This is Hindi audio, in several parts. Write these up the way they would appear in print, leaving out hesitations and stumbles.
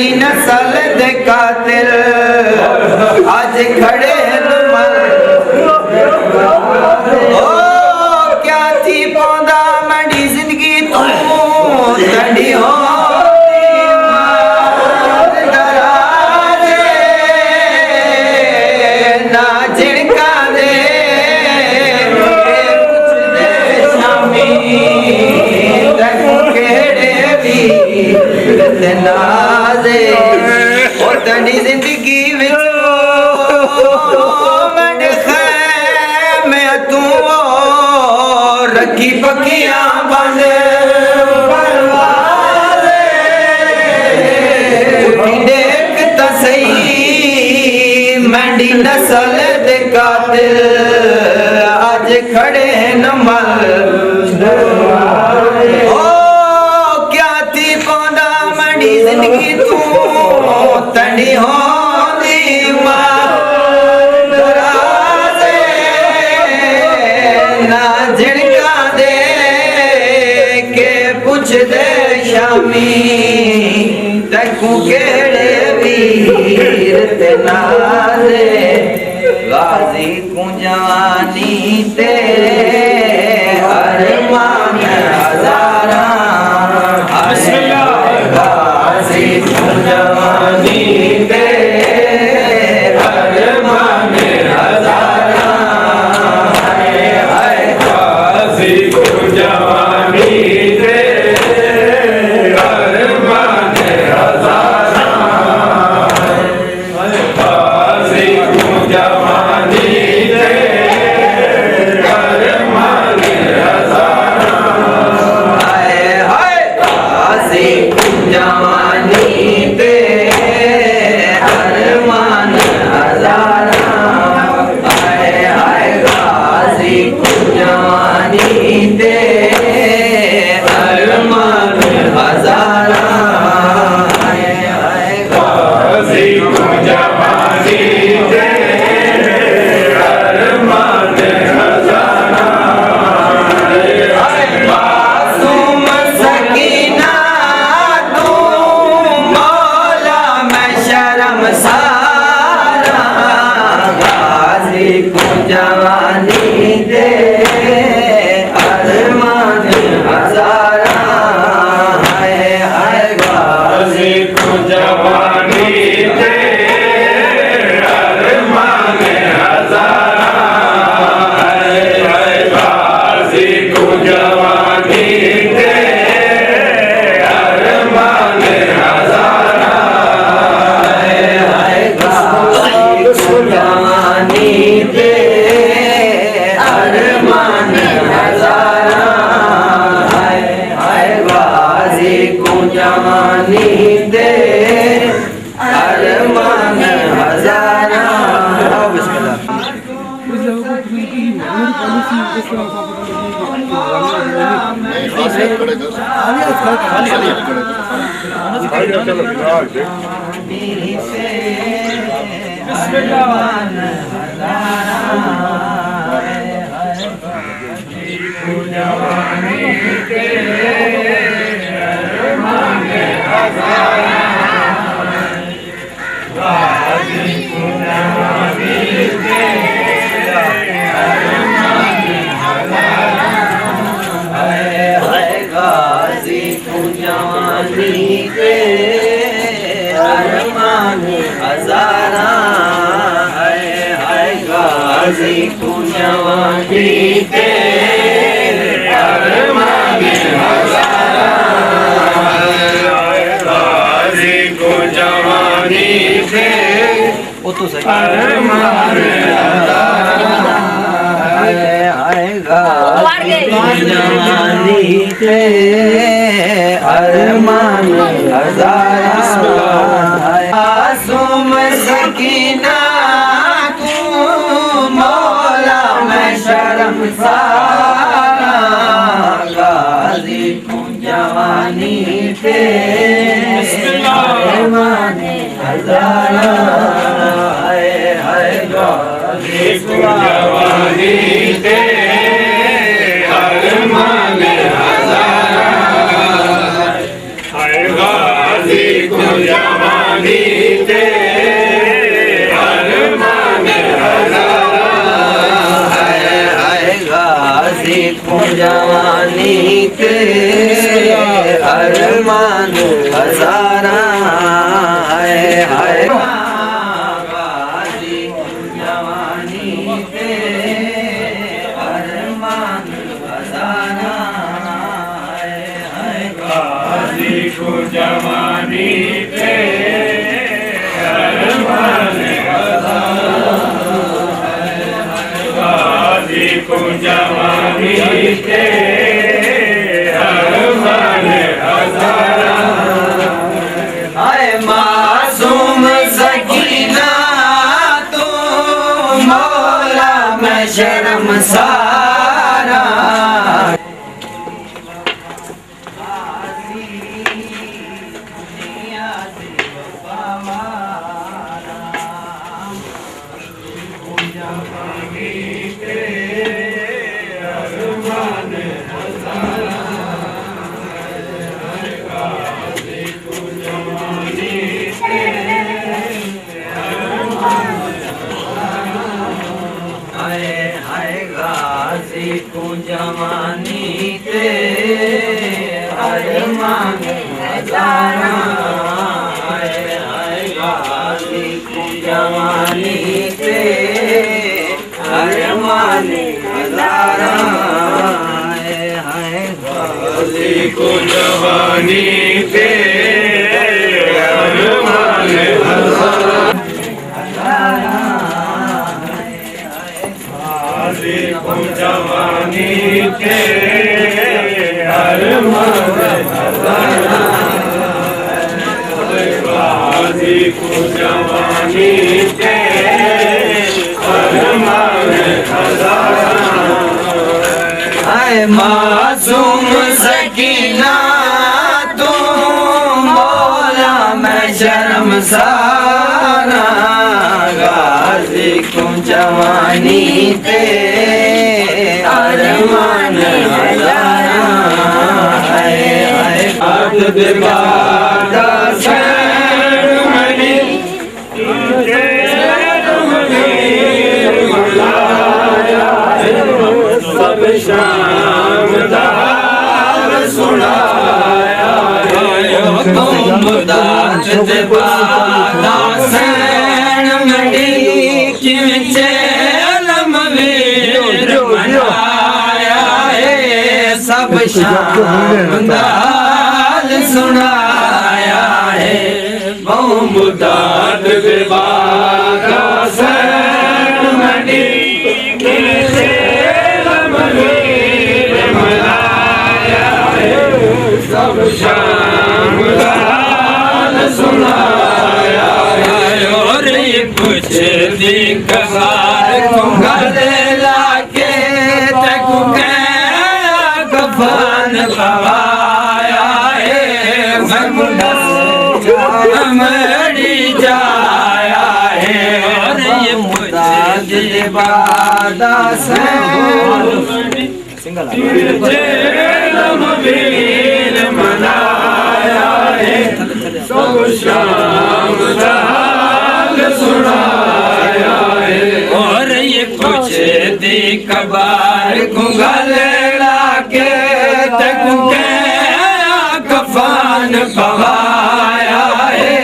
मेरी नस्ल दे कातिल आज खड़े मर ओ क्या थी पौधा मेरी जिंदगी तू ठंडी हो ना झिड़का दे कुछ दे शामी केड़े भी नाजे और तनी जिंदगी विच मंड मैं तू रखी पखियां बंद देख त सही मंडी नस्ल दे कातिल आज खड़े न मल जिंदगी तू तड़ी हो ना झिड़का दे के पुछ दे शामी तकू केड़े वीर ते नाले गाजी को जवानी तेरे अरमान हजारा जवानी दे अरमान हजारा हाय गाजी को जवानी दे अरमान हजारा गाजी को जवानी दे अरमान हजारा हाय हाय गाजी को जवानी दे अरमान हजारा हाय हाय गाजी को जवानी दे अरमान हजारा हाय हाय गाजी को जवानी दे अरमान हजारा हाय मासूम सकीना सारा गाजी को जवानी दे अरमान हजारा हाय हाय गाजी को जवानी दे अरमान हजारा हाय हाय गाजी को जवानी दे अरमान हजारा जवानी दे अरमान हजारा हाय हाय गाजी को जवानी दे अरमान हजारा जवान जवानी के अरमान हजारा गाजी को जवानी के अरमान हजारा हाय हाय गाजी को जवानी के अरमान हजारा गाजी को जवानी दे अरमान हजारा गाजी को जवानी दे अरमान हजारा गाजी को जवानी दे अरमान हजारा मासूम सकीना शर्मसारा गाजी को जवानी दे अरमान हजारा हाय हाय गाजी को जवानी दे अरमान हजारा हाय गाजी को जवानी ते अरमान हजारा हाय गाजी को जवानी ते अरमान हजारा हाय गाजी को जवानी ते अरमान हजारा गाजी को जवानी ते अरमान गाजी को जवानी ते अरमान हजारा हाय मासूम सकीना तो मौला में शर्मसारा हाय गाजी को जवानी ते अरमान हजारा हाय गाजी को जवानी ते अरमान हजारा हाय गाजी को जवानी ते अरमान हजारा गाजी को जवानी ते अरमान हजारा गाजी को जवानी ते अरमान हजारा हाय मासूम सकीना तो मौला में शर्मसारा गाजी को जवानी ते अरमान हजारा आज दिवादा सैन मनी तुझे मलाया सब शाम दार सुनाया तुम दाद दिवादा सैन मनी किमचे लमवीर मनाया सब शानदार सुनाया है मुदाद दिवादा सैन मनी तुझे लमवीर मनाया सब शाम दार सुनाया और कुछ दिन कबार गले लाके तक कफन पवाया है मरी जाया है और ये मुदाद बादा से लमवीर मनाया है सब शाम दाल सुनाया है और ये कुछ दी कबार गले लाके तक कफन पवाया है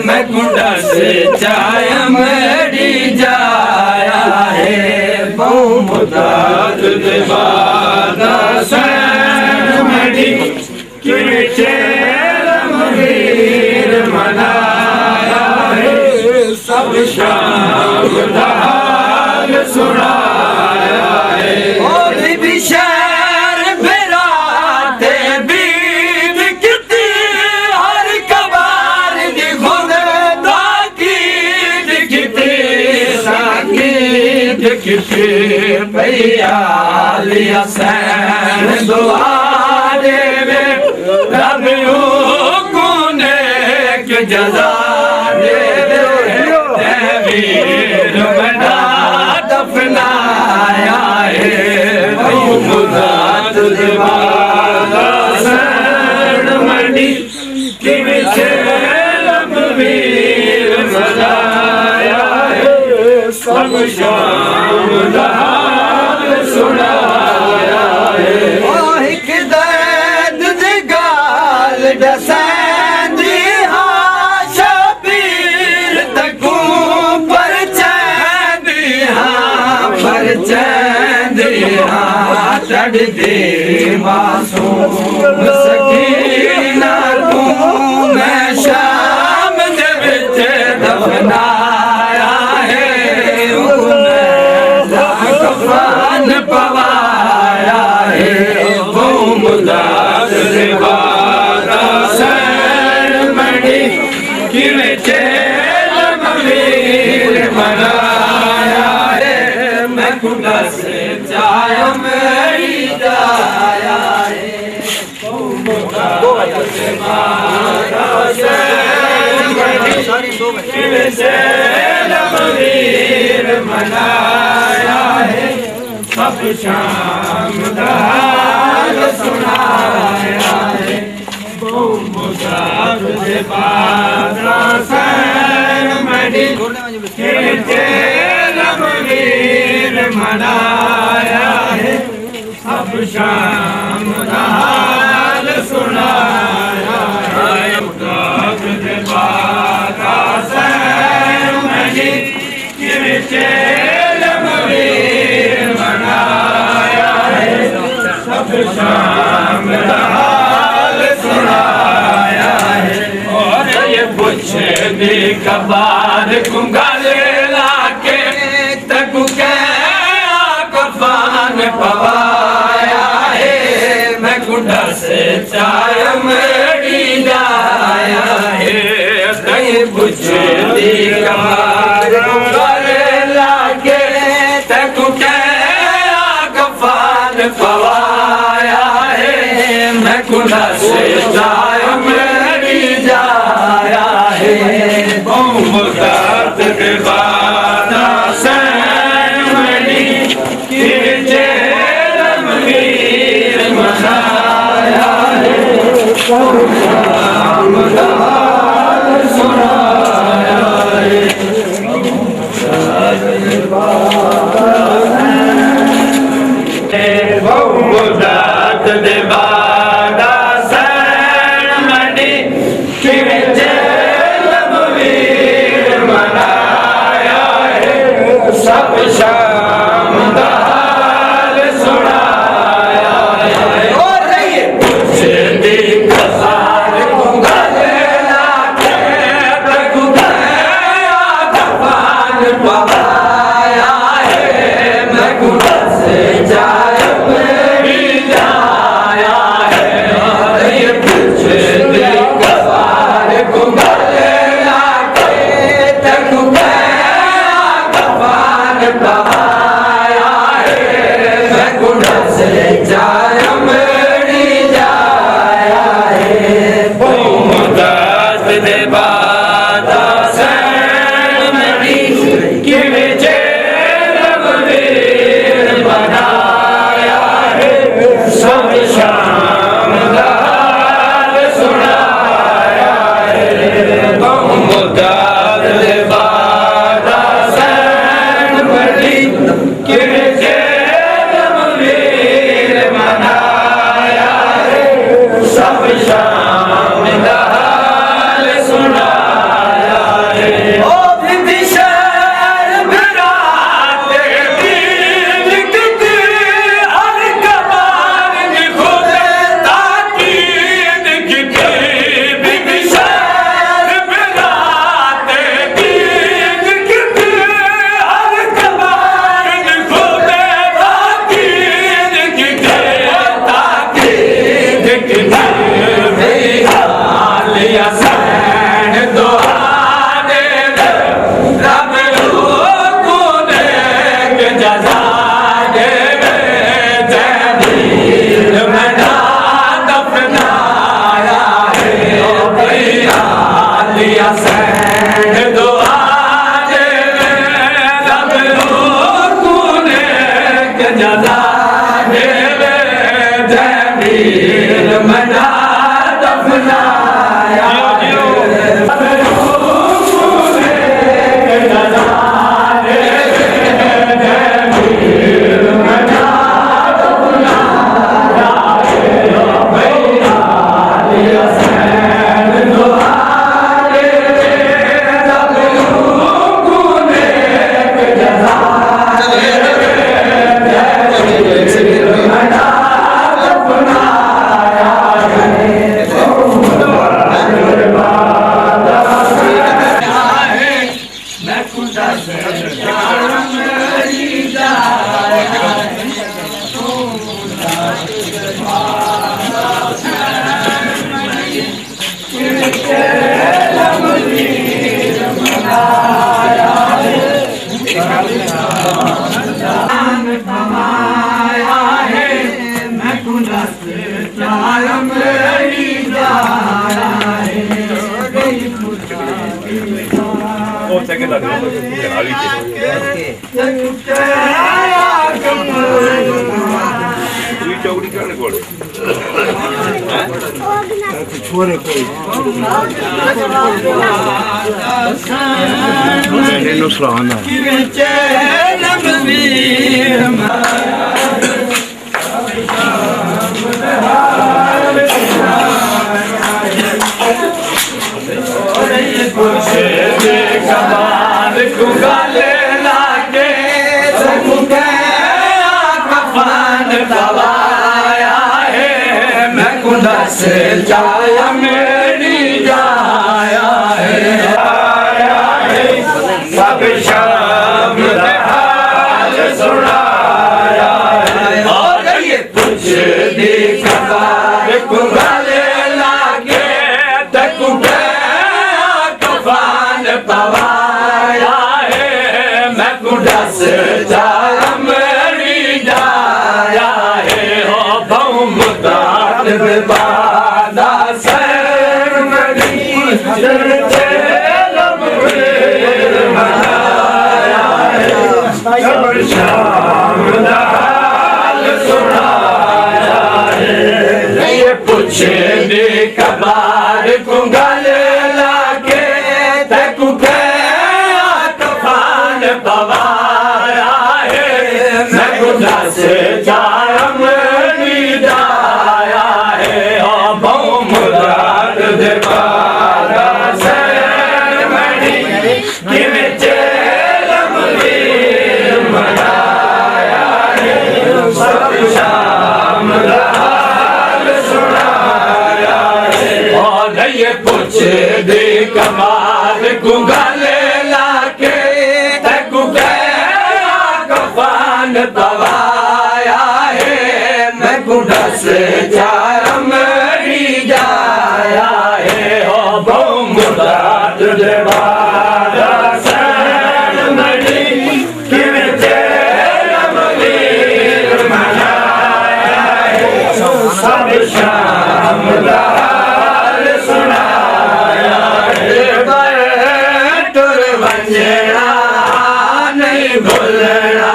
मैं कुंडा से चाय मरी जाया है मुदाद दिवादा सैन मनी तुझे लमवीर मनाया है सब शाम दाल सुनाया है और भी शहर बिराते बीब कितनी हर कबार दी खुदा की दिखती साकी दिखती भैया लिया सैन दुआ देवे रब कोने के जजा देवे वीर बड़ा दफनाया है मुदाद दिवादा सैन मनी तुझे सब शाम दा हाल सुनाया है ओ एक दर्द दी गाल दसैंदी हाँ शबीर तकूं पर चैंदी हाँ चढ़ दे मासूम सकीना तू मैं शाम दे विच दफनाया है कफन पवाया है वो मुदाद दे बादा सैन मड़ी किवें चेल मवीर मनाया है मैं खुदा से चाया मेरी जाया है वो मुदाद दे बादा सैन मड़ी किवें चेल मवीर मनाया है सब शाम दा हाल सुनाया है वो मुदाद दे बादा सैन मड़ी किवें चेल मवीर मनाया है सब शाम दा हाल सुनाया है मुदाद दे बादा सैन मड़ी किवें चेल मवीर मनाया है सब शाम दा हाल सुनाया है और ये पूछे दी कबार कुंगाले लाके तकु के कफान पवाया है मैं कुंडा से चाय मेरी जाया है ये पूछे दी कबार कुंगाले लाके तकु के कफान पवाया है मैं कुंडा से चाय मेरी जाया है वो मुदाद दे बादा सैन मड़ी किवें चेल मवीर मनाया है सब शाम दा हाल सुनाया है वो मुदाद दे बादा सैन मड़ी किवें चेल मवीर मनाया है सब शाम दा हाल सुनाया है और रहिए से दी कसार कुंगले लाके तकु गया कफान पवाया है मैं कुंडा से जाय मेरी जाया है ये पूछे दी कसार कुंगले लाके तकु गया कफान पवाया है मैं कुंडा से जाय मेरी जाया है वो मुदाद दे बादा सैन मड़ी किवें चेल मवीर मनाया है सब शाम दा हाल सुनाया है वो मुदाद दे बादा सैन मड़ी किवें चेल मवीर मनाया है सब शाम दा हाल सुनाया है ओ भी शहर राते दिन कितने हर कबार खुद ताकीद कितने बिशर राते दिन कितने हर कबार खुद ताकीद कितने हालिया सैन दुआ दे रब को दे के जजा दे जमील मना दफनाया है हालिया सैन दुआ दे रब को दे के जजा दे जमील मना दफनाया है ਉਹ ਚੱਕੇ ਲੱਗ ਰਿਹਾ ਆ ਵੀ ਤੇ ਚੌੜੀ ਕਰਨ ਕੋਲ ਛੋਰੇ ਕੋਈ ਇਹਨੂੰ ਸਲਾਹਨਾ कमाल को गले लाके सकुके कफन दबाया है मैं खुदा से जाया मेरी जाया है सब शाम हाल सुनाया है और ये कुछ दी कमाल को गले लाके तकुके पवाया है मैं कुड़ा से जाया मेरी जाया है हो बहुम दाद बादा सर मेरी चलते लम्हे मनाया है सब शाम दाल सुनाया है ये पूछे दे कबार कुंगल पवाया है मैं खुदा से जाया मेरी जाया है ओ बहु मुराद दे बादा से मेरी किमे चेलम मनाया है सब शाम हाल सुनाया है और ये पूछे दे कमाल कुंगले लाके पवाया है मैं कुड़ा से जाया मेरी जाया है ओ बहु मुराद दे बादा सैन मेरी किमे चेलम मनाया है सब शाम हाल सुनाया है तुर वंजना नहीं भूलना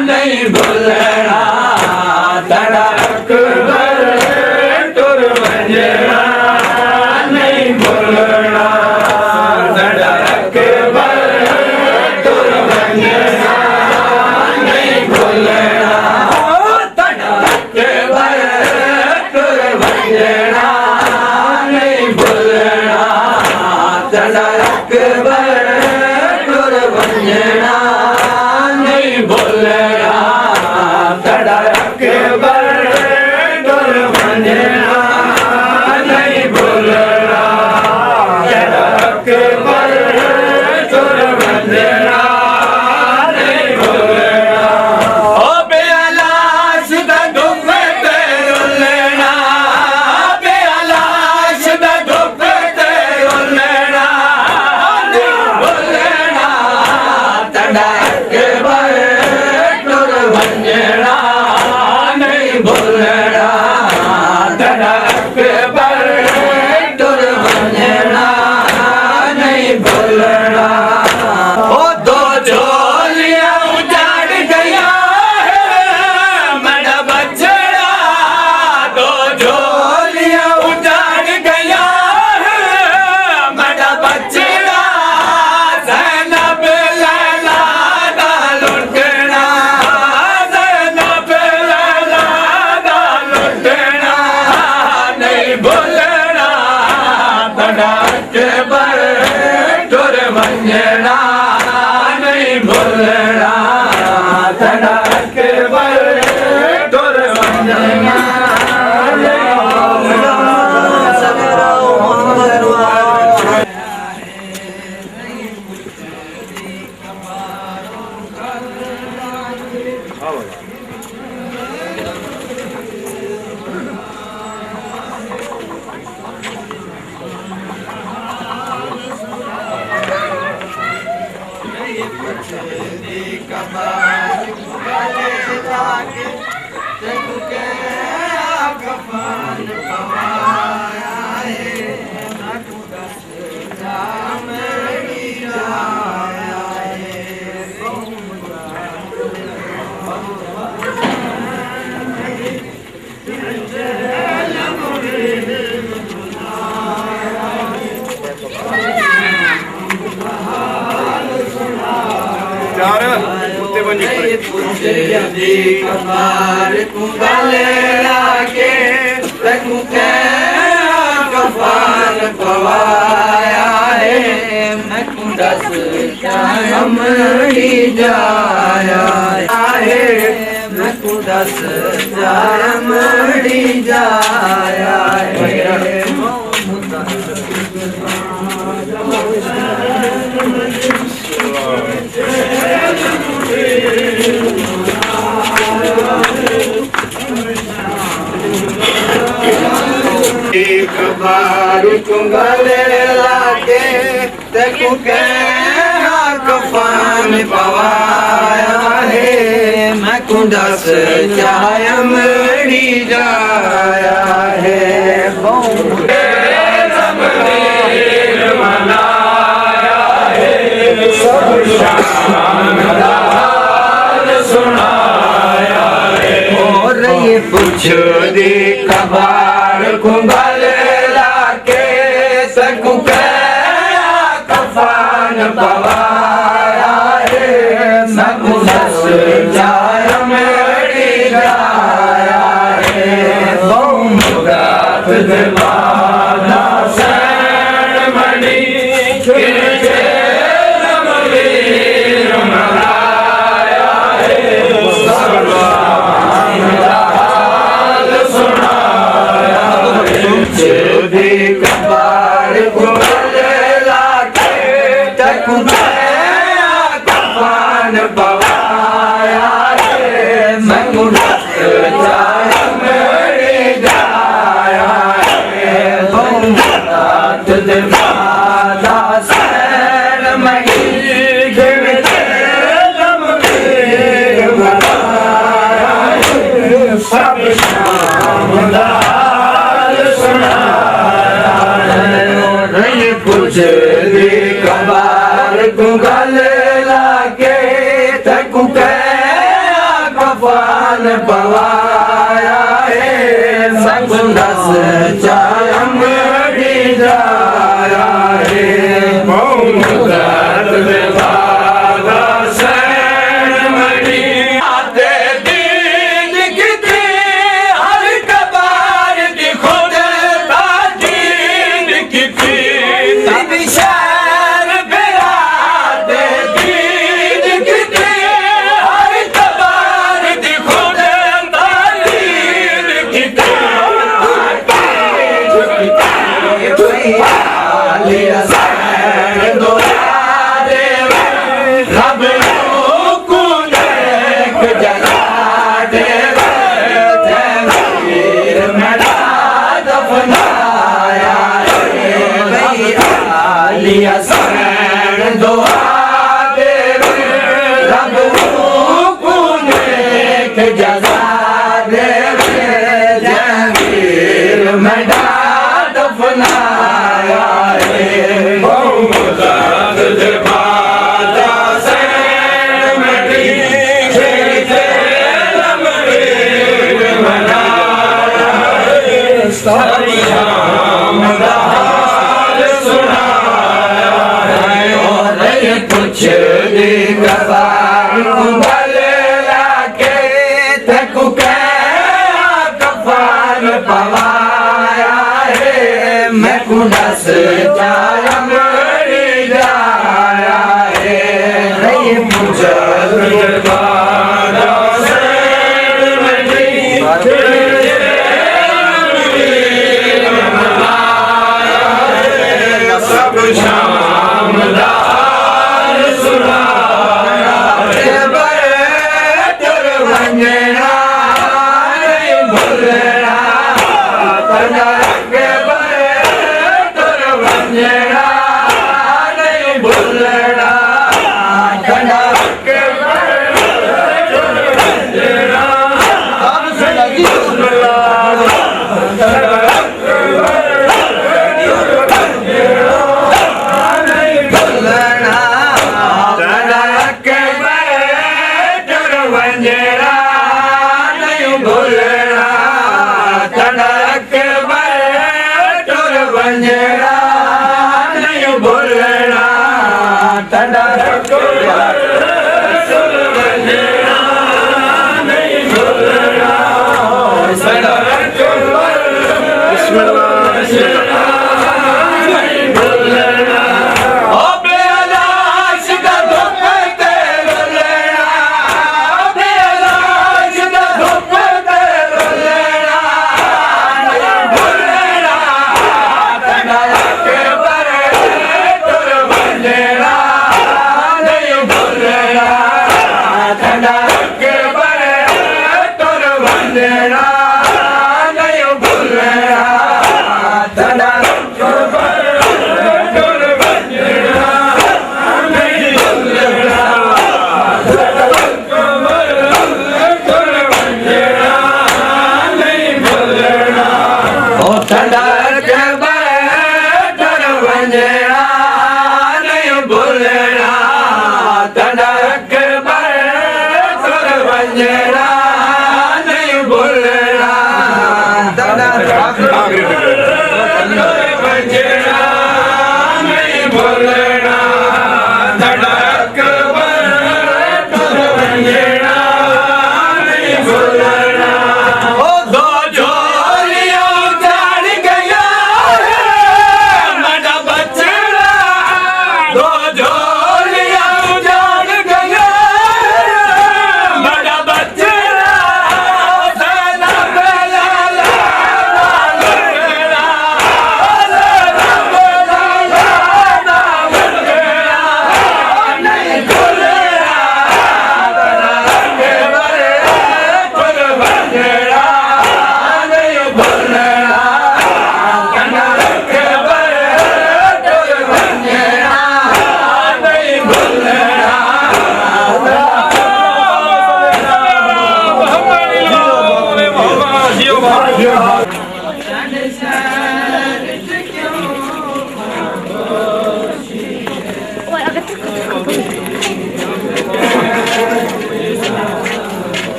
नहीं भूलना तड़क तुर बजना नहीं भूलना तड़क तुर बजना नहीं भूलना तड़क तुर बजना नहीं भूलना तड़क तुर बजना नहीं भूलना तड़क तुर बजना नहीं भूलना तड़क तुर बजना नहीं भूलना ओ बेलाश दा दुख ते रुलना बेलाश दा दुख ते रुलना नहीं भूलना तड़क तुर बजना नहीं भूलना तड़क तुर बजना नहीं भूलना ओ दो झोलियां उजाड़ गया है मेरा बछड़ा दो झोलियां उजाड़ गया है मेरा बछड़ा ज़ैनब लैला दा लुटना ज़ैनब लैला दा लुटना नहीं दी कबार को गले लाके तकू के कफान पवाया है मैं दस मरी जाया है मैं दस मरी जाया है एक बार कुंगले लाके तकू के कफान पवाया है मैं कुंडस चाय मरी जाया है और ये पूछ दे कबार कुंगल लाके सकू के कफान पवाया है सकू दस जाय मेरी जाया है बहुमुगात दरवाजा सैन मणि के रमवीर मलाया है कबार कुंगल लाके तकू कफान पवाया है मैं चाय मेरी जाया है बहुमुगात दरवाजा सैन मणि के रमवीर मलाया है सब शामदार सुना पूछ दे कबार कुंगल लाके तकू के कफान पवाया है संग दस चाय मरी जाया है बहुमुगात दरवाजा सैन मणि आते दीन की थी हर कबार की खुद ताजीन की थी तब शहर बिरादे दीन की थी हर कबार की खुद ताजीन की थी लिया सैन दोरादे रब को नेक जला दे जमीर मेरा दफनाया लिया सैन दुआ दे रब को नेक जला दे जमीर मेरा दफनाया बहुमुगात दरवाजा सैन मणि के रमवीर मलाया है सब शामदार सुनाया है और ये पूछ दे कबार कुंगल लाके तकू के कफान पवाया है मैं कुंडस चाय मरी जाया है ये पूछ दरवाजा सैन मणि के रमवीर मलाया है सब शामदार सुनाया है बरतर वंजना नहीं भूलना तना के बरतर वंजना नहीं भूलना तना के बरतर वंजना हम सजी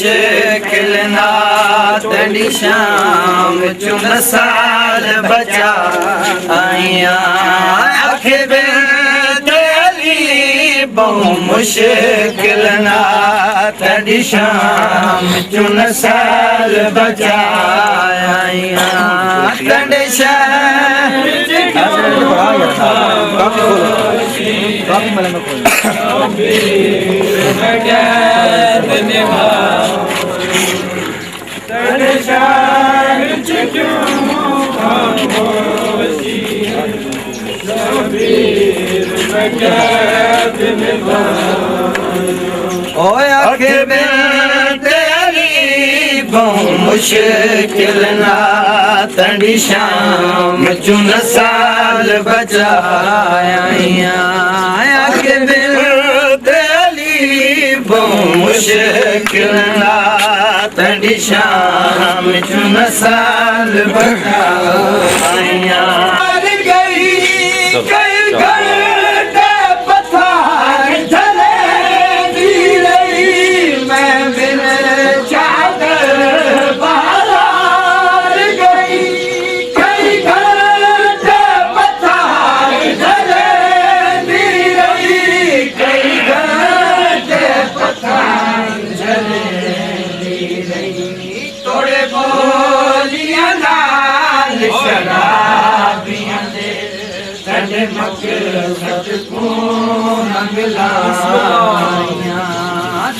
मुश्किल ना तड़ी शाम चुन साल बचा आइया आखे बेली बहु मुश्किल ना तड़ी शाम चुन साल बचा आइया तड़ी मुश्किल ना तड़ी शाम चुन साल बचाया के दिल तेली मुश्किल ना तड़ी शाम चुन साल बचाया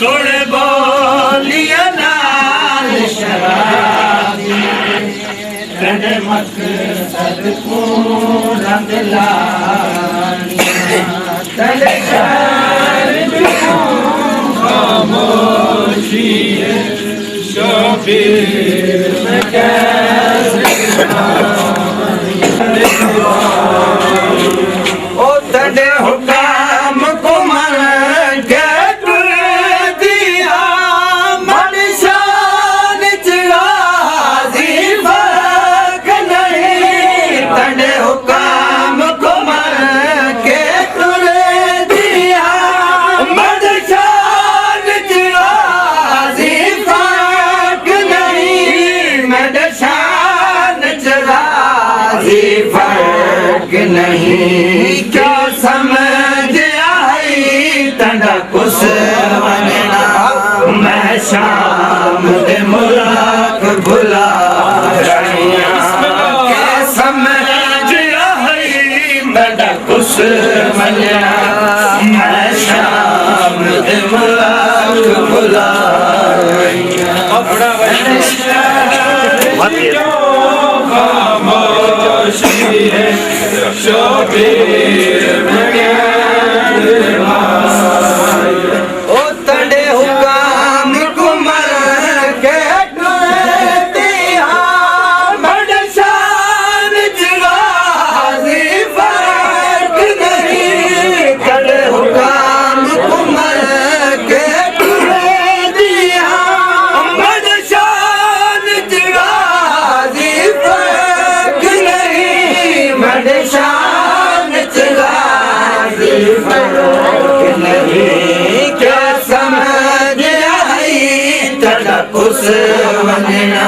थोड़े बोलिया नाल शराबी मकसद को रंग लानिया खामोशी शबीर में कैसे ओ तड़े हुकाम को मन के दिया मन शान चिराजी फर्क नहीं तड़े हुकाम को मन के दिया मन शान चिराजी फर्क नहीं खामोशी है शबीर ओ तड़े हुकाम कुमर के बड़शान जिगाजी फर्क नहीं तड़े हुकाम कुमर के बड़शान जिगाजी फर्क नहीं शान चगाजी फर्क नहीं क्या समझ आई तड़कुस वजना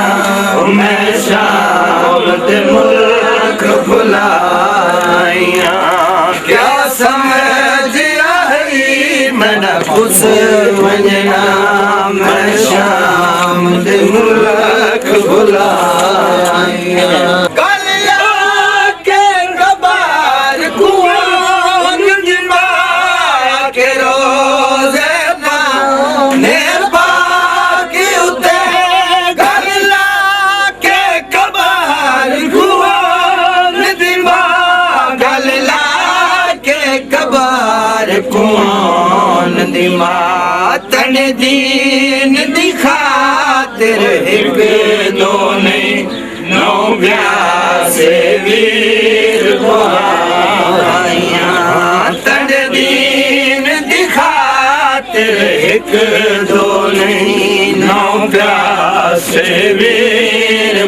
मैं शामत मुल्क बुलाइया क्या समझ आई मैं कुस वजना मैं शामत मुल्क बुलाइया कौन दिमा तन दीन दिखातिर एक दो नहीं नौ ब्यासे वीर तन दीन दिखातिर एक दो नहीं नौ ब्यासे वीर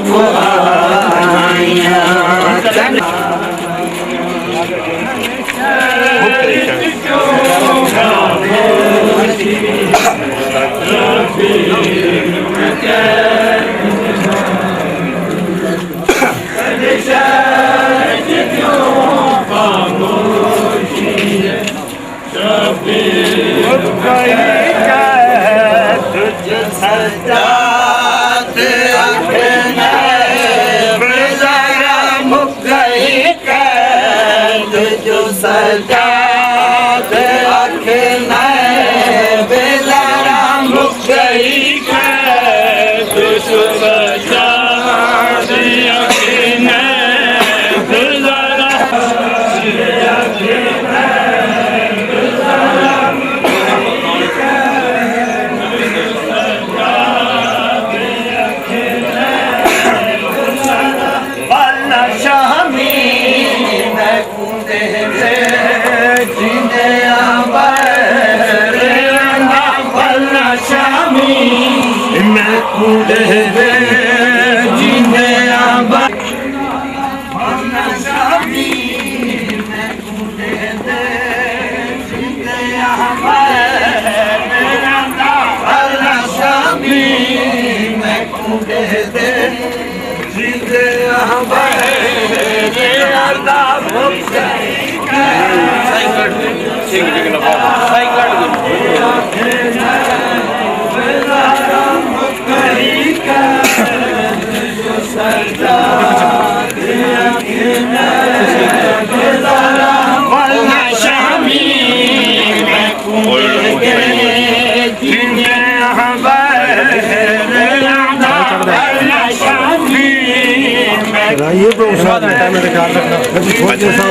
सजाद आँखें बेजारा मुक गई सजाद आँखें बेजारा वाला शामी मैं कूदे मैं कूदे जीने आबा शामी मैं कूदे जीने आबा शामी मैं कूदे जीने आबा ये तो उस्ताद टाइम में ख्याल रखना छोटे सा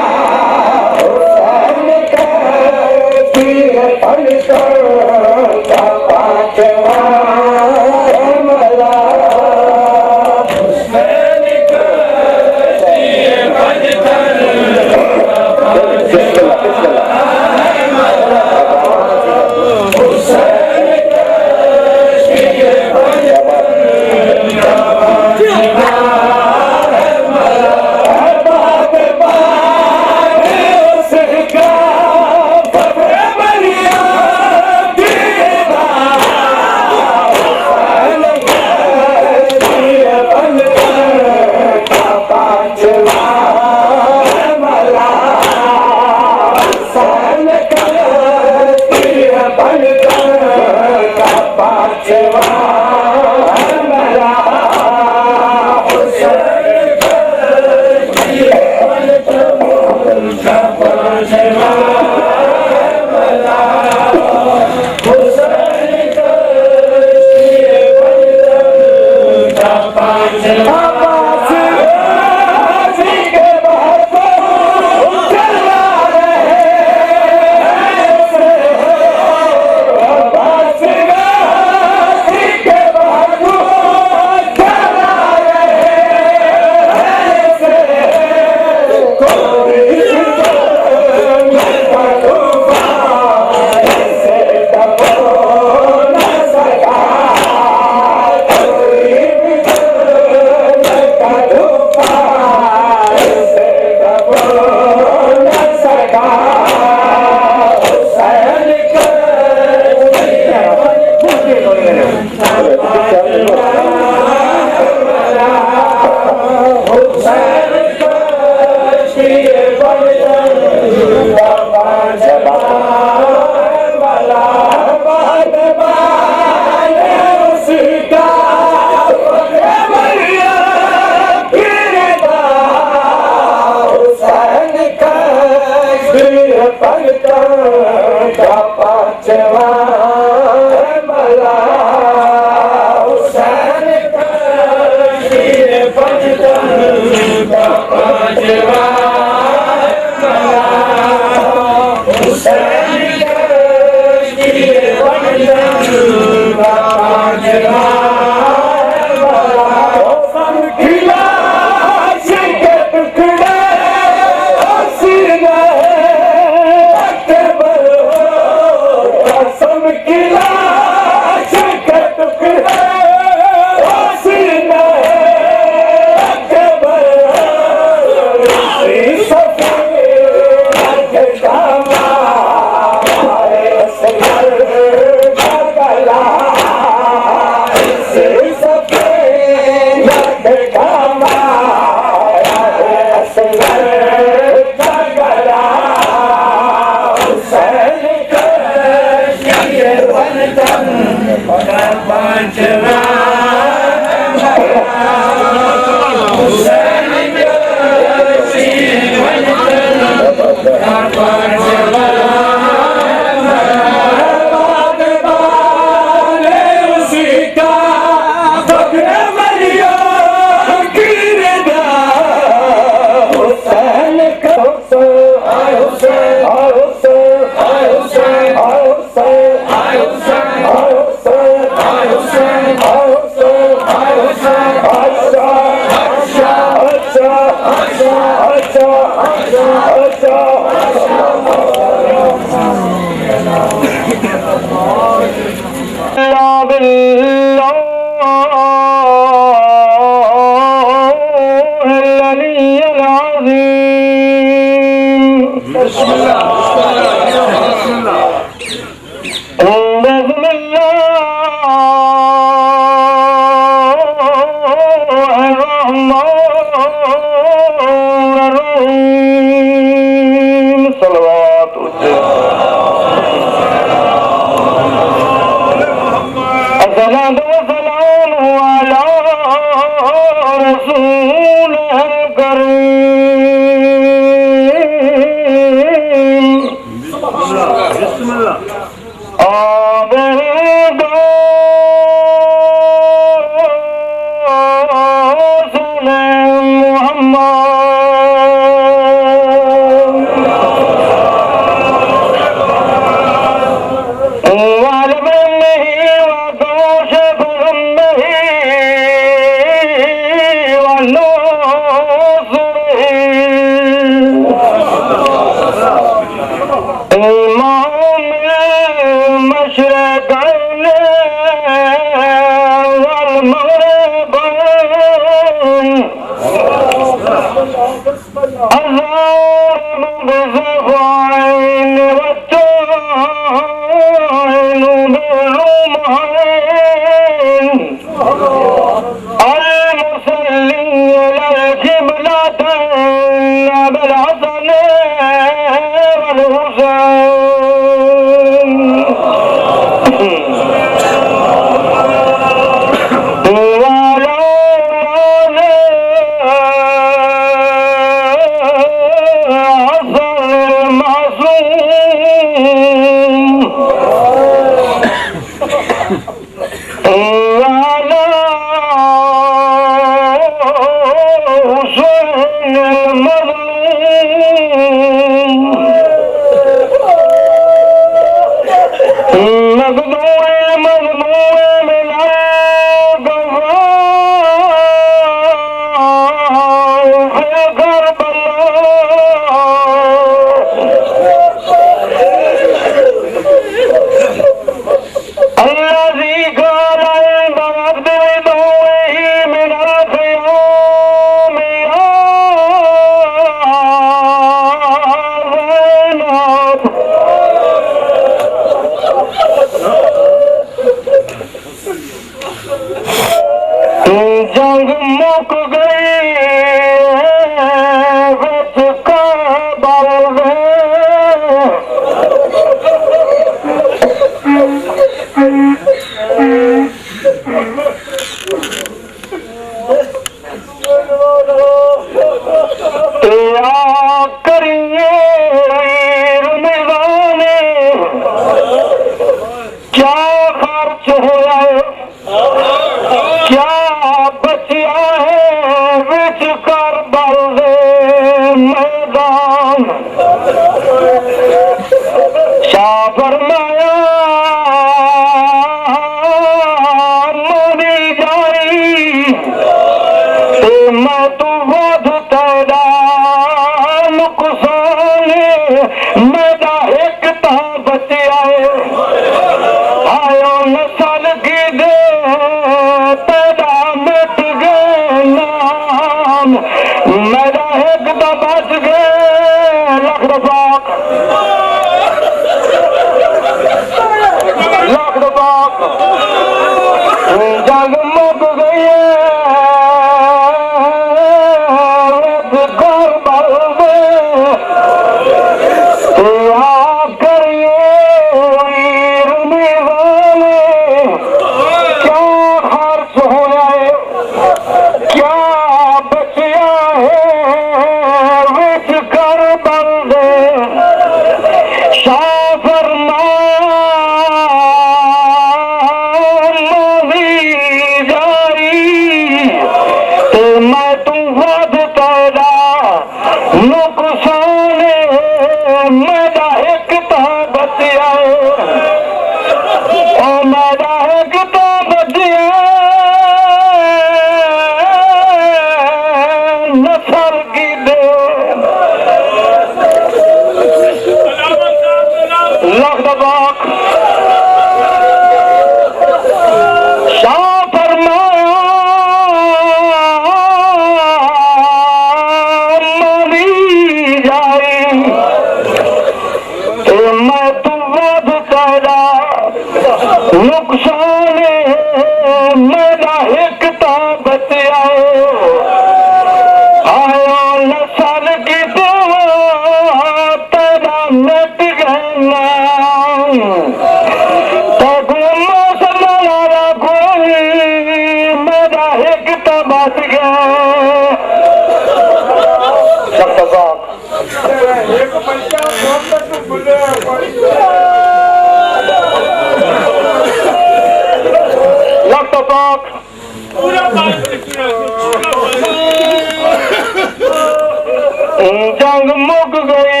जंग मुक गई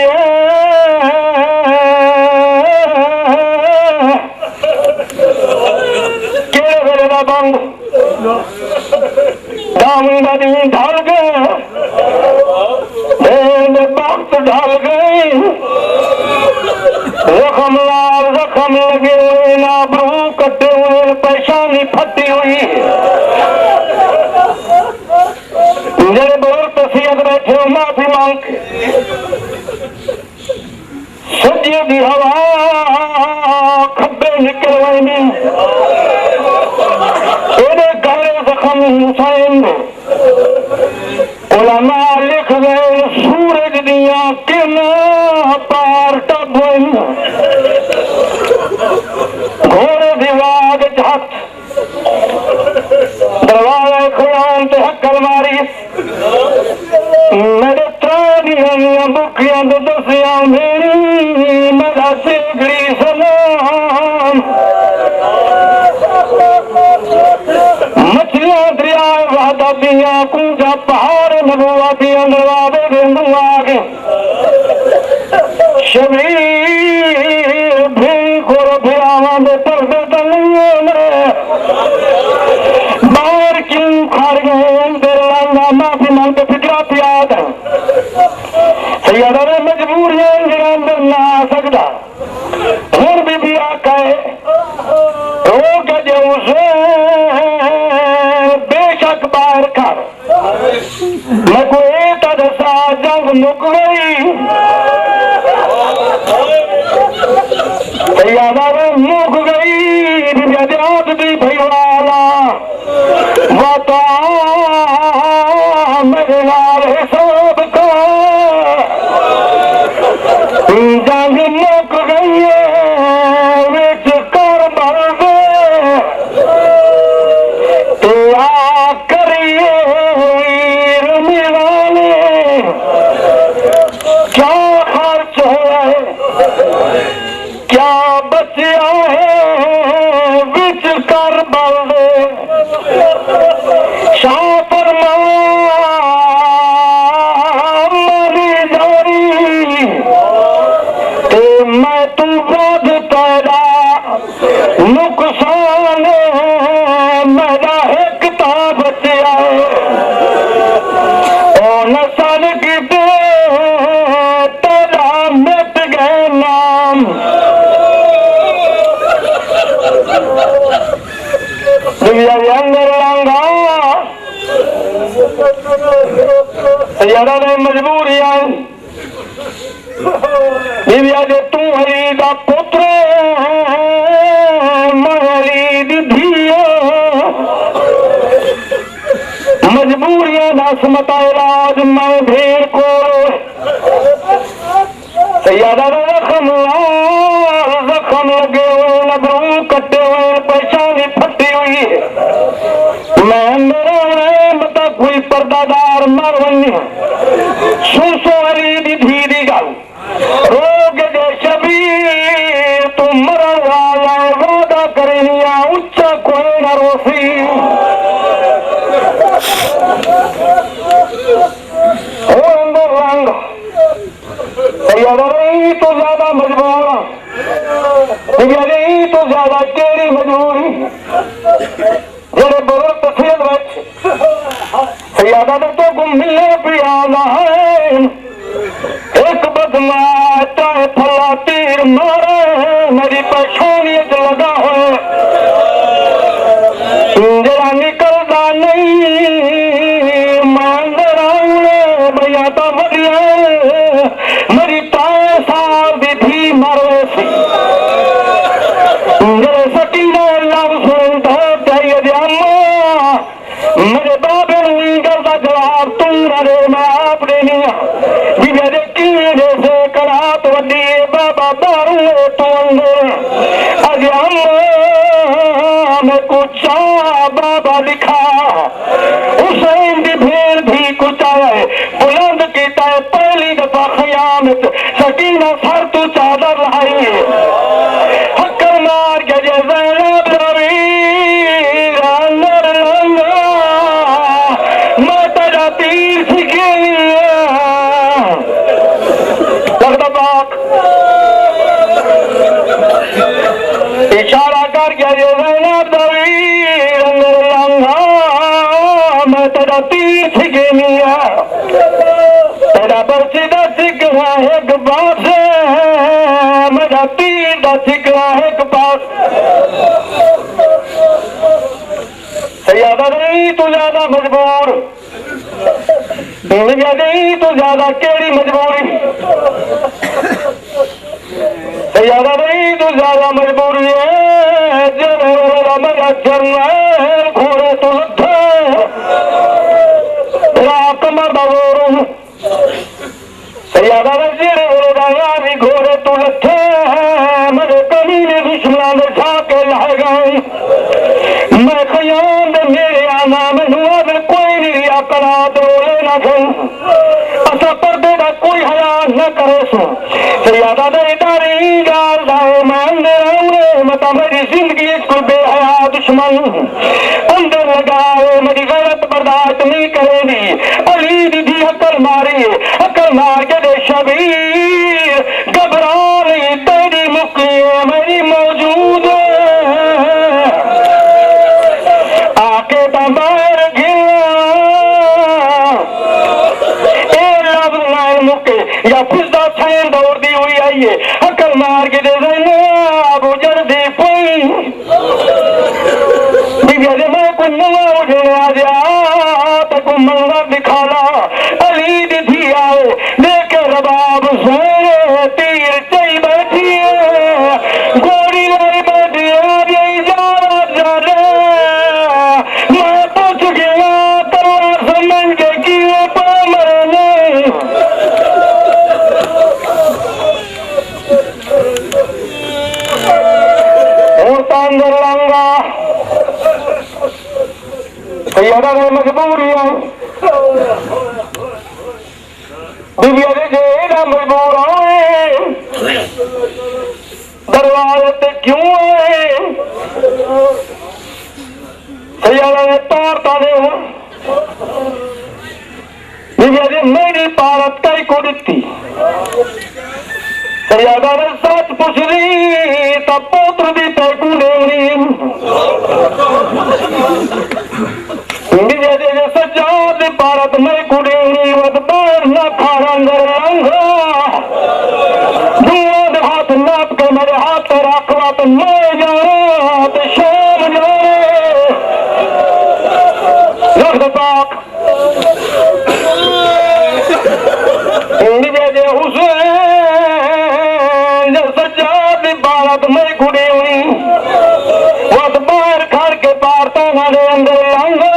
केड़े वेले दा बंद दामी नदी ढल गए वक्त ढल गई जख्म लाल जख्म लगे हुए ना बरू कटे हुए परेशानी फटी हुई जरे बहुत तसीहत बैठे हो माफी मांग सजी की हवा खब्बे निकल वही गले जख्म हुसैन उलमा लिख गए सूरज दिया किरणा पार टप घोड़े दिवाग हथ दरवाजा खुलान ते हक्कल मारी मेरे त्रानियां बुकियां तो दसिया मेरी मेरा सिगड़ी सलाम मछलियां दरिया वादा दिया ऊंचा पहाड़ नबुआ के अंदर आवे बिंदु आगे शबीर भी खोर फिरावा दे पर्दे तो नहीं बाहर क्यों खड़ गए अंदर लांगा माफी मांग के फिक्रा पियाद सैयदा ने मजबूरियां अंदर ना आ सकता हूं भी आका है रो के जो उसे बेशक बाहर कर मैं कोई दसा जंग मुक गई सैयदा ने मुक गई बिजात दी भैवाला वाता मेरे नाल हिसाब का जंग मुक गई विच कर मर दे तो आ करिए मिलाने क्या खर्च हुआ है क्या बचा है विच कर बल दे शाह फरमा मरी जारी ते मैं तू वध तेरा नुकसान मेरा एक ता बचा है ओ नसल की दे तेरा मिट गए नाम दुनिया के अंदर लांगा सैयदा ने मजबूरियां दिव्या जे तू हरी दा पुत्र महली दी धीओ मजबूरियां दस मता इलाज मैं भेड़ को सैयदा ने जख्म लगे हुए नबरू कटे हुए परेशानी फटी हुई मैं मेरा मता कोई पर्दादार मर वनी सुसो हरी दी धी दी गल रोग दे शबीर तू मरण वाला वादा करनिया उच्चा कोई न रोसी रंग नहीं तो ज्यादा मजबूर नहीं तो ज्यादा केड़ी मजबूरी जेड़े बुजुर्ग तफसील विच सैयदा तो गुम मिलने पियाना है एक बदमाश चाहे फला तीर मारे मेरी पछानी च लगा है जरा निकलता नहीं मैं भैया तो बढ़िया मेरी 3 साल की थी मरे सी जरा सटी ने लव सुनता चाहिए मेरे बाबे गल का जवाब तू रे मैं आप देनी मेरे कीड़े से करात वी बाबा बारू तू अंदर अजम मैं कुछ बाबा लिखा हुसैन की भेड़ भी कुछ है बुलंद किया है पहली दफा खयाम सकीना सर तू चादर लाई हक्कर मार के मैं तेरा तीर सीखे लगता बात इशारा कर गया मैं तेरा तीर सीखे तेरा बर्सी का सिकरा एक पास मेरा तीर का सिकरा एक पास सैयदा नहीं तू ज्यादा मजबूर नहीं तू ज्यादा केड़ी मजबूरी सैयदा नहीं तू ज्यादा मजबूरी है मेरा जरनैल घोड़े तो लथे कमर दबोर सैयदा जेड़े भी घोड़े तो लथे मेरे कमी ने दुश्मना ने छा के लाए गए मैं खयाम दे मेरे आना मैनू कोई नहीं करा दोले ना गई असा पर्दे का कोई हया न करे सो सैयदा दे डारी गाल लाए मैं मता मेरी जिंदगी को बेहया दुश्मन अंदर लगाए मेरी गलत बर्दाश्त नहीं करेगी या फिजा छैन दौड़ती हुई आई है अकल मार के दे गुजर दी पई मैं को नवा उजड़ा जा तो को मंगा दिखाना अली दी आए देख रबाब सोने तीर चई बैठी है गोरी लाई बैठी है जा रे मैं पूछ गया तला समझ के किए पामरने और तांदर लंगा यारा ने मजबूरी है दिव्या दे जेड़ा मजबूर आए दरवाजे ते क्यों आए यारा ने तोड़ता दे दिव्या दे मेरी पारत कई को दिती यारा ने सच पूछ रही तब पुत्र दी तैकू लेनी सजाद भारत में कुड़ी वद बार न खारा लंघा दूध हाथ नाप के मेरे हाथ रखवा तो मैं जाऊं तो शाम जाऊं पाक हुसैन सजाद भारत में कुड़ी हुई वद बार खड़ के पारता हमारे अंदर लंघा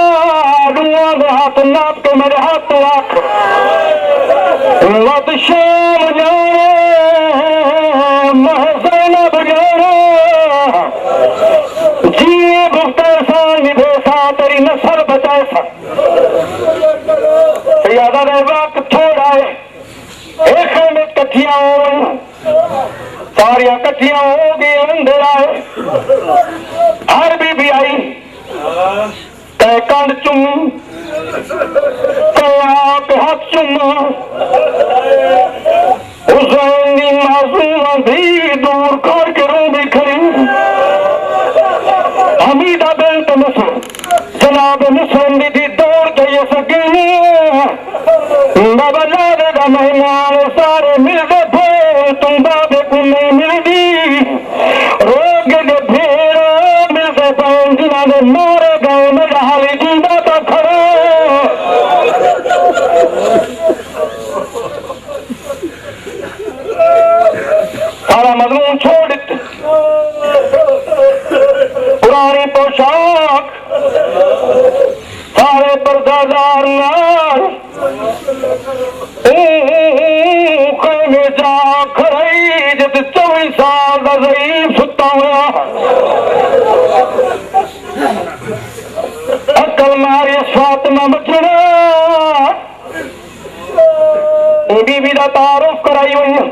हाथ नाप के मेरे हाथ रख मत शाम जाए महसैना बजाना जिए भुगते सान निभेसा तेरी नस्ल बचाए सा यादा रहे वक्त थोड़ा है एक में कठिया हो सारिया कठिया हो गई अंदर आए हर भी आई कह कंड चुम आप हाथ चुमा हुसैन दी मासूम भी दूर कर के रो भी खड़ी हमीदा बेल्ट मुसलम जनाब मुसलम दी दौड़ के ये सकीनी बाबा लादे का मेहमान सारे मिलते थे तुम बाबे को नहीं मिलती रोग के भेड़ मिलते पैन जिन्होंने मारे गए मेरा हाल जीना तो खड़ा सारा मजमून छोड़ देते पुरानी पोशाक सारे पर्दादार में जा खराई जब 24 साल का ज़ईफ़ सुता हुआ अकल मारी फातिमा बचना बीबी का तारुफ कराई हुई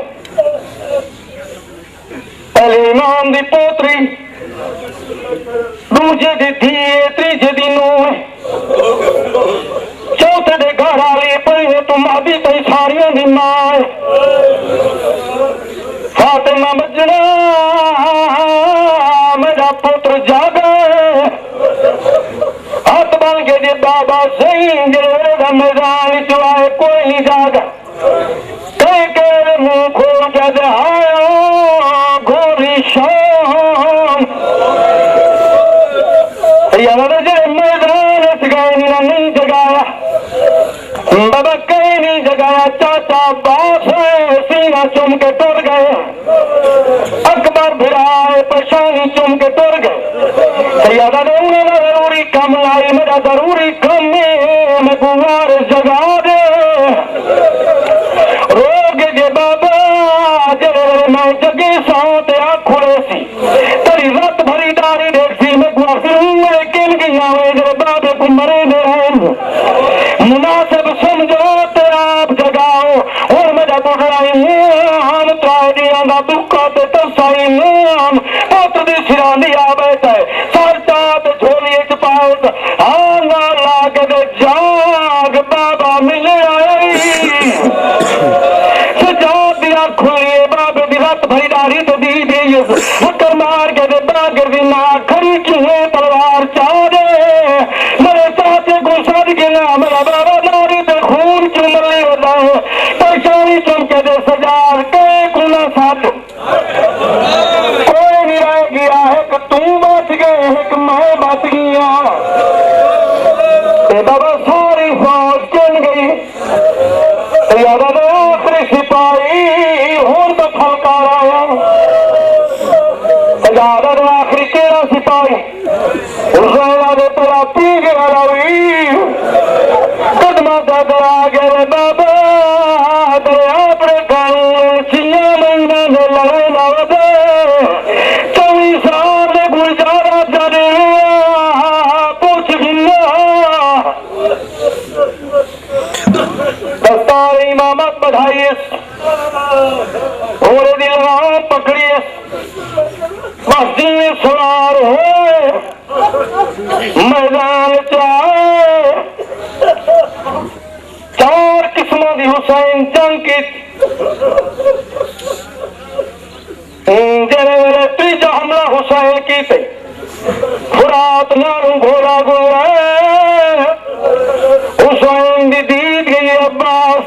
पहले इमाम दी पोतरी दूजे दी धीए तीजे दी नूह चौथे दे घर वाले पहले तुम अभी कई सारियों दी मां फातिमा बचना मेरा पुत्र जागा हाथ बन के जे बाबा सही जेड़ा मैदान च आए कोई नहीं जागा कई के मुंह खोल के दे आयो घोरी शाम यार जे मैदान च गए नहीं जगाया बाबा कहीं नहीं जगाया चाचा बास सीना चुम के टुर गए अकबर भिड़ाए परेशानी चुम के टुर गए यादा ने उन्हें जरूरी कम लाई मेरा जरूरी कम है मैं गुवार जगा दे रोग जे बाबा जे मैं जगे साथ खुले सी तेरी रात भरी दारी देखी मैं गुआ किन गया मेरे बाबे को मरे दे मुनासिब समझो तो आप जगाओ और मेरा बुढ़ा हम त्राइडिया का दुखा ते तसाई नाम पुत्र दी सिरानी आ बैठा है सर चात झोलिए च पाओ हाँ ना लाग दे जाग बाबा मिले आई सजा दिया खुलिए बाबे दी रात भरी डारी तो दी दी मुक्कर मार के दे बागर दी ना खड़ी चूहे तलवार चाह दे मेरे चाचे को सद के ना मेरा बाबा नारी ते खून चुमले होता है परेशानी नहीं चमके दे सजार के गुना साथ कोई नहीं रह गया है कि तू बच गए है कि मैं बच गया बाबा सारी फौज चल गई याद आखिरी सिपाही हूं तो फलकार आया याद आखिरी केड़ा सिपाही उस तेरा पी गया रवि कदमा दर आ गए बाबा दरिया पर गल चिया महीना ने लड़े लड़ 24 साल गुजारा जरे पूछ गिला दस्तार इमामत बढ़ाइए और दिल पकड़िए मस्जिद में सवार हो मैदान चाहे 4 किस्मों की हुसैन जंग की जरे तीजा हमला हुसैन की थे फुरात नारू घोड़ा गुजरा हुसैन दी दीद गई अब्बास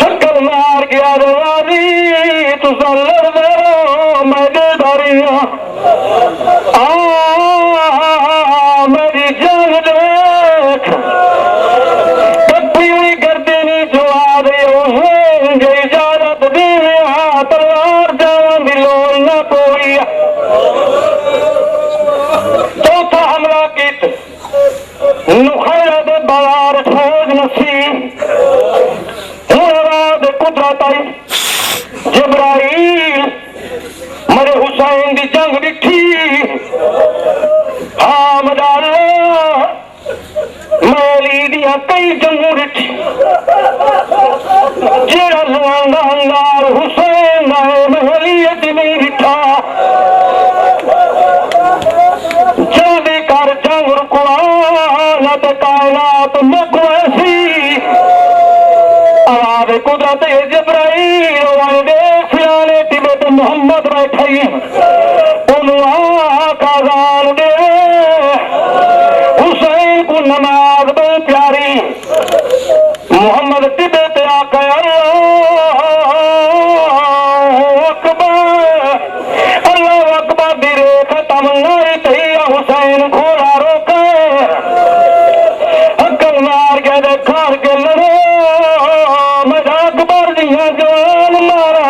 चक्कर मार गया रवानी तुसा लड़ दे मैं दे दारियां मेरी जान देख कभी करते नहीं जो आ रहे जो इजाजत दी तलवार जान भी लोड़ न कोई चौथा हमला की नुखैरा दे बाजार फौज नसी हुनराद कुदरत आई जबराइल मरे हुसैन दी जंग दिखी हाँ मदार मैली दिया कई जंगू दिखी जेड़ा लंगार हुसैन नाए महलियत नहीं दिखा जल्दी कर जंग रुकवाना ते कायनात मुक वैसी आवाज कुदरत जबराइल वाले फियाने टिबे मोहम्मद बैठाई काजान दे हुसैन को नमाज दो प्यारी मोहम्मद टिबे ते आका अल्लाह अकबर दी रेख तमन्नाई तैया हुसैन घोड़ा रोके अक्कल मार के दे खार के लड़ो मजा अकबर दिया जान मारा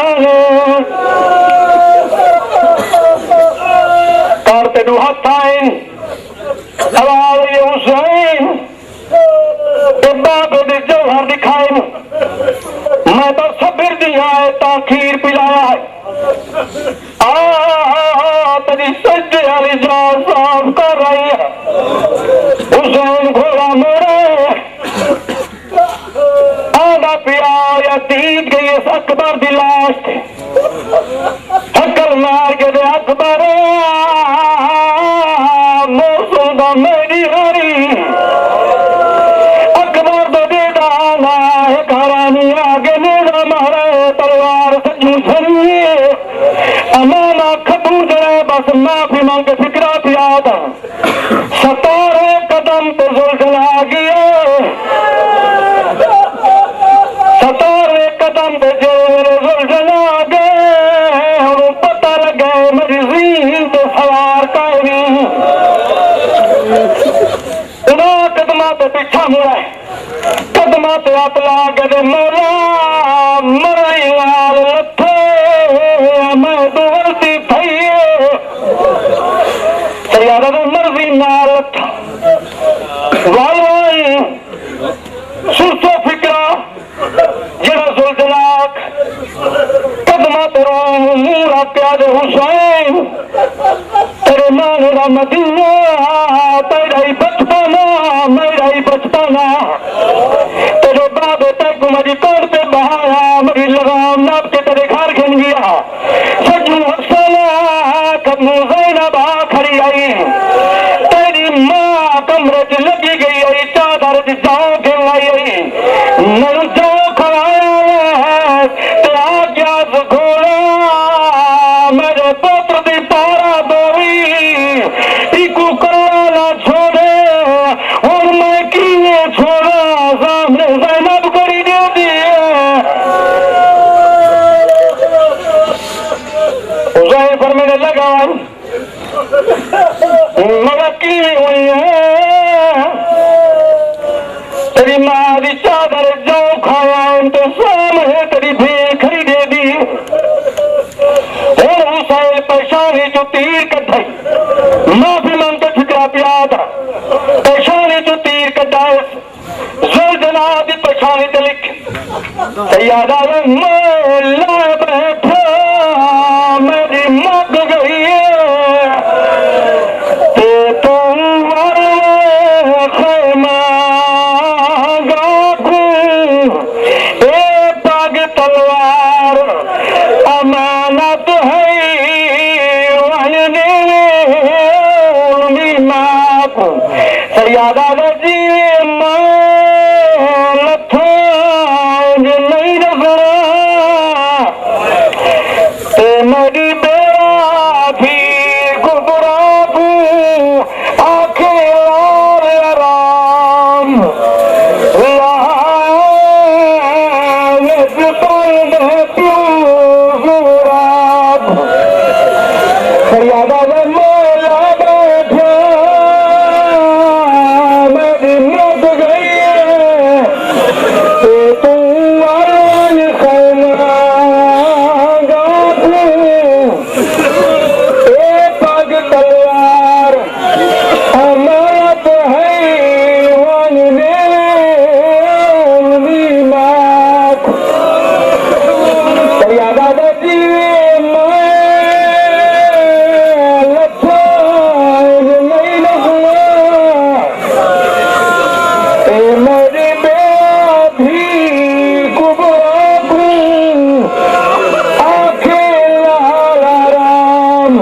करते दो हथाइन आवाज ये हुसैन बाबे दे जौहर दिखाए मैं तो सबीर दिया है ताखीर पिलाया है तेरी सज्जे वाली जान साफ कर रही है हुसैन घोड़ा मोड़े आधा पिया या दीद गई इस अकबर दी लाश अकल मार के दे अकबर मौसम दा मेरी हरी अकबर दो दे दाना है घरानी आगे नेड़ा मारे तलवार सजू सरिए अमाना खबू जड़े बस माफी मांग के फिक्रा पिया था 17 कदम पे जुल्झला गया 17 कदम पे जुल्झला गए और पता लगे मेरी जीन तो सवार कायनी कदमा तो पीछा मुड़ा कदमा तो हाथ ला के मोला मरई लाल लथे मैं दोलती थी यार मर्जी नाल लथा वाल सुसो फिक्रा जरा जुल्जलाक कदमा तेरा मूरा प्यारे हुसैन तेरे मान रा मदीना तेरा ही बचपना मेरा ही बचपना तेरे बाबे तक मेरी कोट पे बहाया मेरी लगाम नाप के तेरे घर घिन गया सजू हसना कदमू ज़ैनब खड़ी आई तेरी माँ कमरे च लगी गई आई चादर च जाओ के लाई नल जाओ खड़ाया तेरा क्या घोड़ा मेरे पुत्र दी पारा दोई इकू कला ना छोड़े और मैं किए छोड़ा मलकी हुई है तेरी माँ की चादर जो खाया तो सामने तेरी भेड़ खरीदे दी और हुसैन पेशानी जो तीर कटाई माफी मांगते ठिकरा पिया था पेशानी जो तीर कटाए जुलझला दी पेशानी ते लिख सैयदा मोला बैठा मेरी मग गई ते तुम खैमा गाखू ए पग तलवार अमानत है वहने माकू सैयदा जी नहीं रखना मेरी बेड़ा भी गुबराबू आंखें और आराम फरियादा मोला बैठा मेरी मग गई तू पग तलवार अमानत है वनने मात फरियादा जी नहीं लगना मेरी बेड़ा भी गुबराबू आंखें लाल राम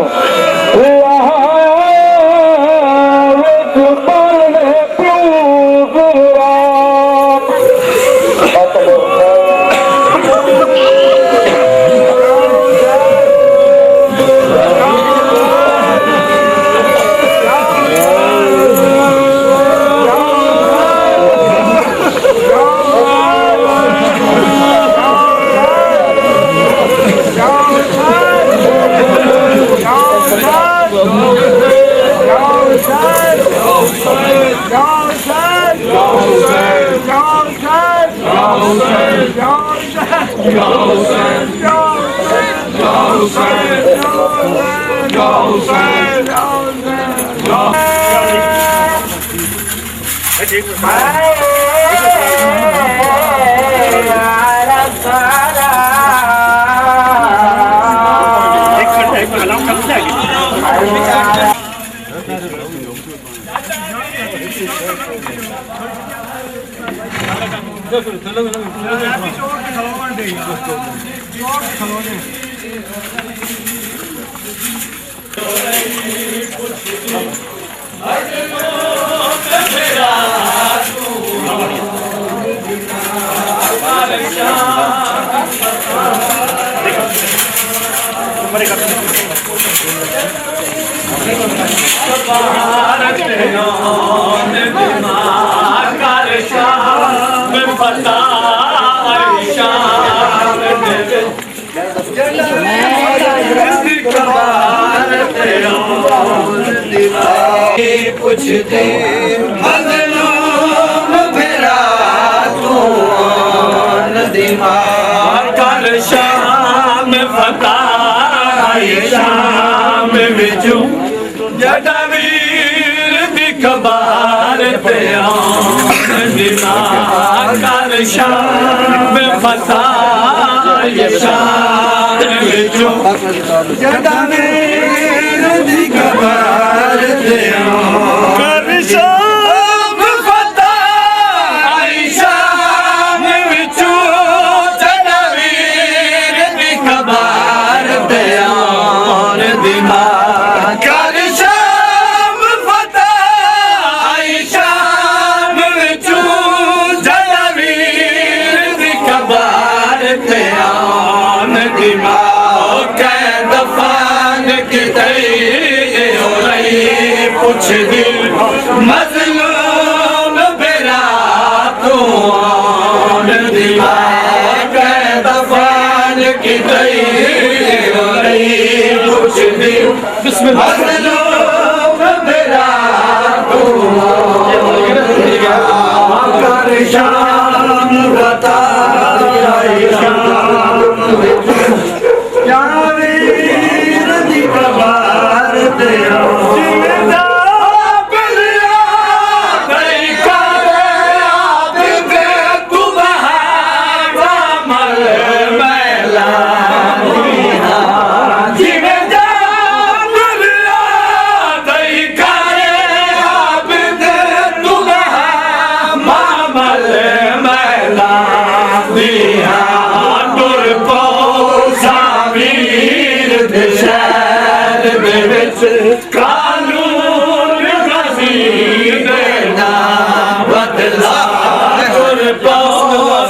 पूछते मजलूम फिरा तू दिमाग कर शाम फताह शाम विचू जडवीर दी खबर ते दिमाग कर शाम फताह शाम विचू जडवीर दी खबर ते कर शाम फताह शाम विचू जडवीर दी खबर ते दिमाग कर शाम फताह शाम विचू जडवीर दी खबर ते दिमाग कै दफान किते हो रही कुछ दिल मजलूम बेरा तू दिमाग कै दफान किते हो रही कुछ दिल मजलूम मेरा तू कर शाम बता क्या वीर दी कबार तेरा कानून गाजी देना बदला तुर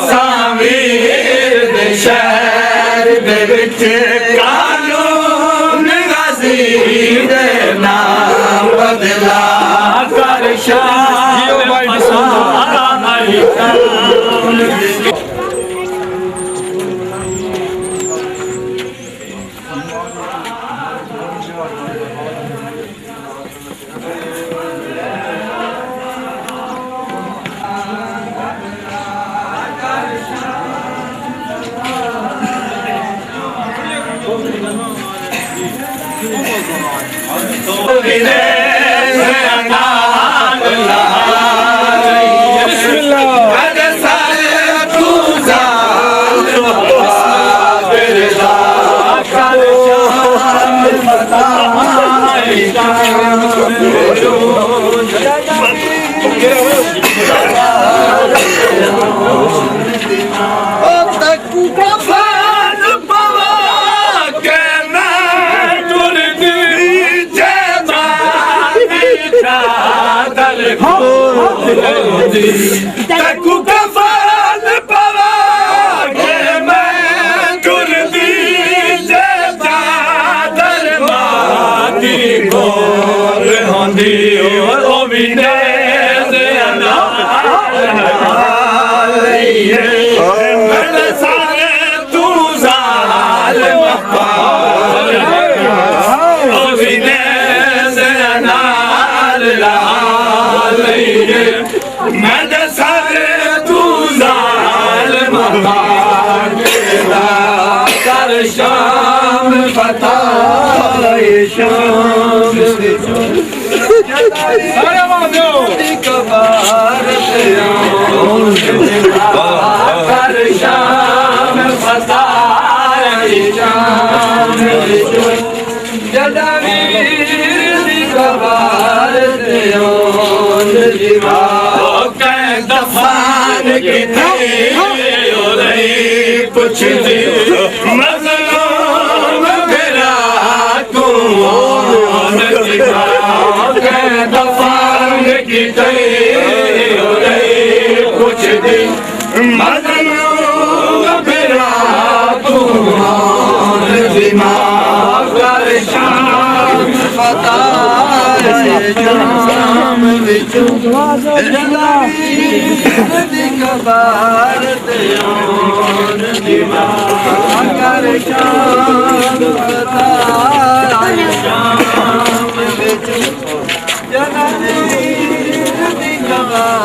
सामीर दे शहर दे विच कानून गाजी देना बदला कर शाम तकू कफन पवा के मैं गुरदी जे चादर माती बोल होंदी ओ विने से अनाल सारे तू जाल मपाल ओ विने से अनाल मैं सारे तू जाल मकाला कर शाम बता शाम सारे वादो कबार कर शाम बता शाम जदवीर कबार जीवा दफान कुछ मज़लूम मेरा तू दफान की कुछ दिन मज़लूम मेरा तू दिमाग कर शाम पता शाम विचू कबार कर शाम पता शाम विचू कबार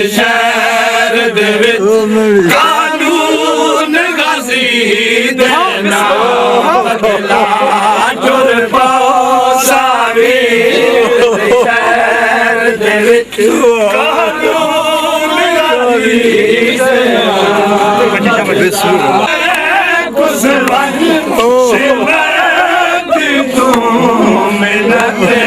शहर दे कानून गाजी देना बदला जुर पासावी शहर दे कानून गाजी तू मिलते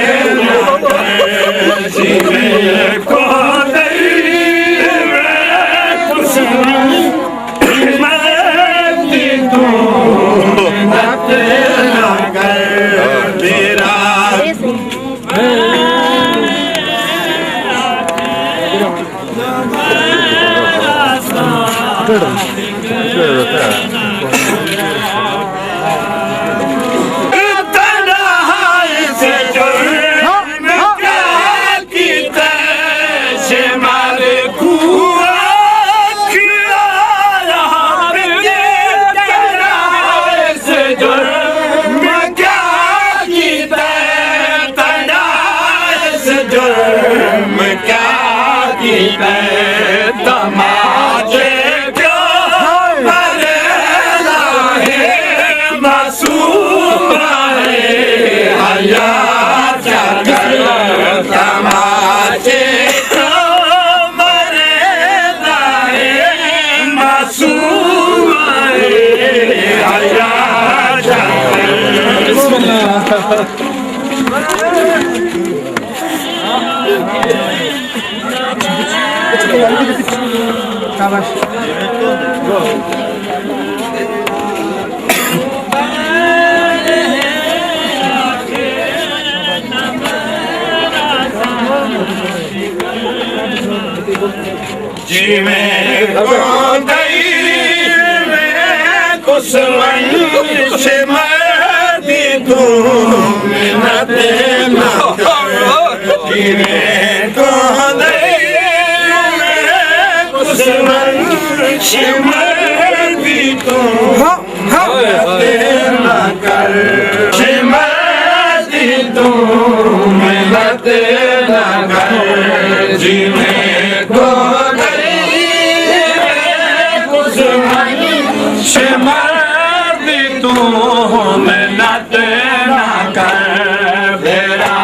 तमाचे क्यों मरेला है मासूम है हया चकर तमाचे क्यों मरेला है मासूम है हया चकर जिमे कुछ मर्दी तू मिन्नत ना जिमे कुछ मर्दी तू ना कर मर्दी तू मिन्नत ना कर जिमे को मर्दी तू मिन्नत ना कर बेरा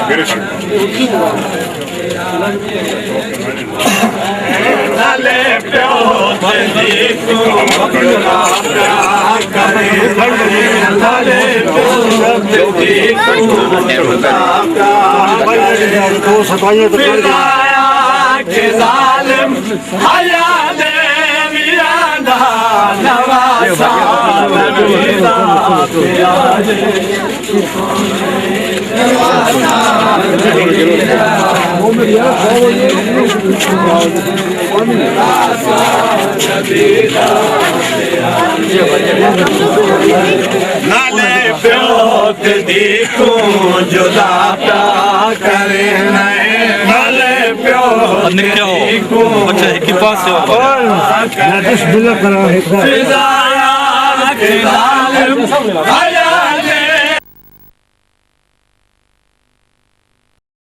ਮੇਰੇ ਸਾਹ ਨਾਲੇ ਪਿਓ ਦੀ ਤੂੰ ਕਰੇ ਨਾਲੇ ਪਿਓ ਦੀ तो सफाइयाँ तो कर दी। के जालिम हया दे मिरांदा नवासा नाले प्योत दी तू जुदा करे नाले प्योत दी तू अच्छा एक ही पास से के जालिम हया